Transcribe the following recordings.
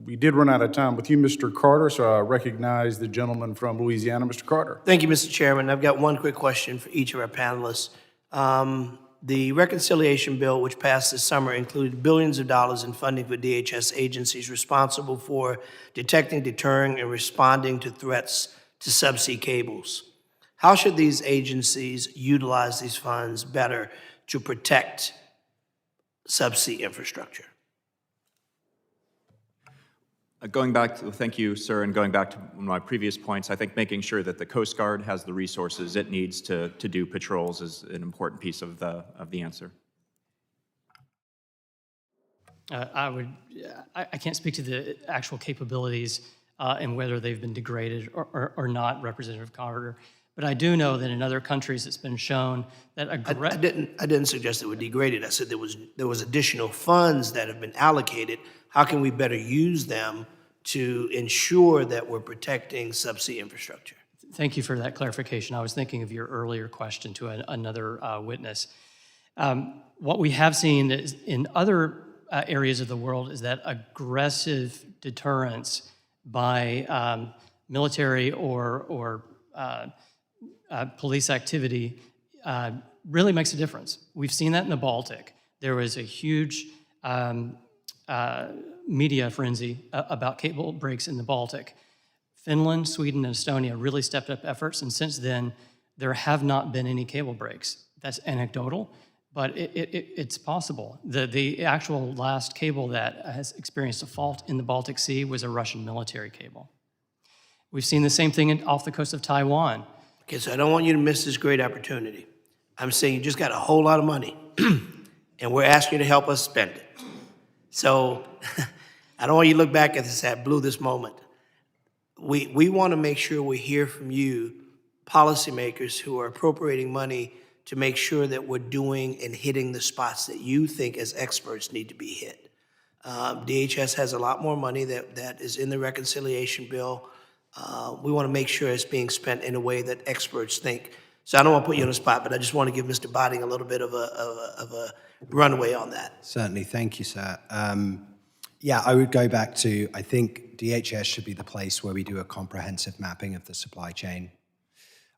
we did run out of time with you, Mr. Carter, so I recognize the gentleman from Louisiana, Mr. Carter. Thank you, Mr. Chairman. I've got one quick question for each of our panelists. The reconciliation bill, which passed this summer, included billions of dollars in funding for DHS agencies responsible for detecting, deterring, and responding to threats to subsea cables. How should these agencies utilize these funds better to protect subsea infrastructure? Going back to, thank you, sir, and going back to one of my previous points, I think making sure that the Coast Guard has the resources it needs to do patrols is an important piece of the answer. I can't speak to the actual capabilities and whether they've been degraded or not, Representative Carter. But I do know that in other countries it's been shown that I didn't suggest they were degraded. I said there was additional funds that have been allocated. How can we better use them to ensure that we're protecting subsea infrastructure? Thank you for that clarification. I was thinking of your earlier question to another witness. What we have seen is in other areas of the world is that aggressive deterrence by military or police activity really makes a difference. We've seen that in the Baltic. There was a huge media frenzy about cable breaks in the Baltic. Finland, Sweden, and Estonia really stepped up efforts, and since then, there have not been any cable breaks. That's anecdotal, but it's possible. The actual last cable that has experienced a fault in the Baltic Sea was a Russian military cable. We've seen the same thing off the coast of Taiwan. Okay, so I don't want you to miss this great opportunity. I'm saying you just got a whole lot of money, and we're asking you to help us spend it. So I don't want you to look back at this at blew this moment. We want to make sure we hear from you, policymakers who are appropriating money to make sure that we're doing and hitting the spots that you think as experts need to be hit. DHS has a lot more money that is in the reconciliation bill. We want to make sure it's being spent in a way that experts think. So I don't want to put you on the spot, but I just want to give Mr. Botting a little bit of a runway on that. Certainly, thank you, sir. Yeah, I would go back to, I think DHS should be the place where we do a comprehensive mapping of the supply chain.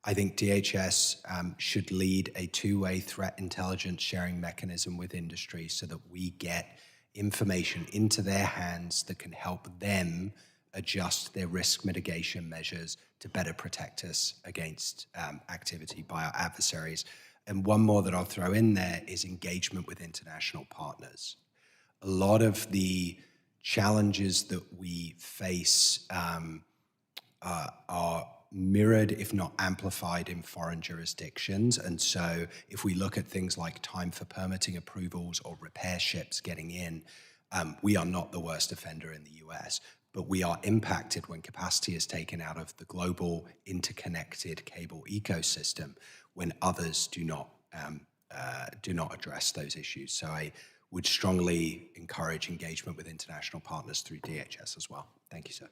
I think DHS should lead a two-way threat intelligence sharing mechanism with industry so that we get information into their hands that can help them adjust their risk mitigation measures to better protect us against activity by our adversaries. And one more that I'll throw in there is engagement with international partners. A lot of the challenges that we face are mirrored, if not amplified, in foreign jurisdictions. And so if we look at things like time for permitting approvals or repair ships getting in, we are not the worst offender in the US, but we are impacted when capacity is taken out of the global interconnected cable ecosystem when others do not address those issues. So I would strongly encourage engagement with international partners through DHS as well. Thank you, sir.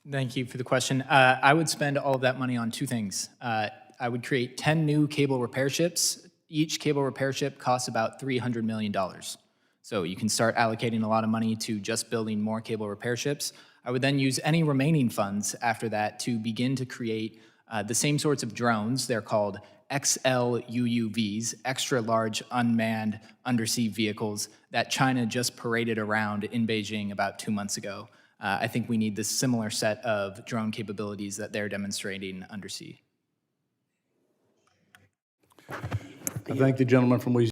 Thank you for the question. I would spend all of that money on two things. I would create 10 new cable repair ships. Each cable repair ship costs about $300 million. So you can start allocating a lot of money to just building more cable repair ships. I would then use any remaining funds after that to begin to create the same sorts of drones. They're called XLUUVs, extra large unmanned undersea vehicles that China just paraded around in Beijing about 2 months ago. I think we need this similar set of drone capabilities that they're demonstrating undersea. I thank the gentleman from Louisiana.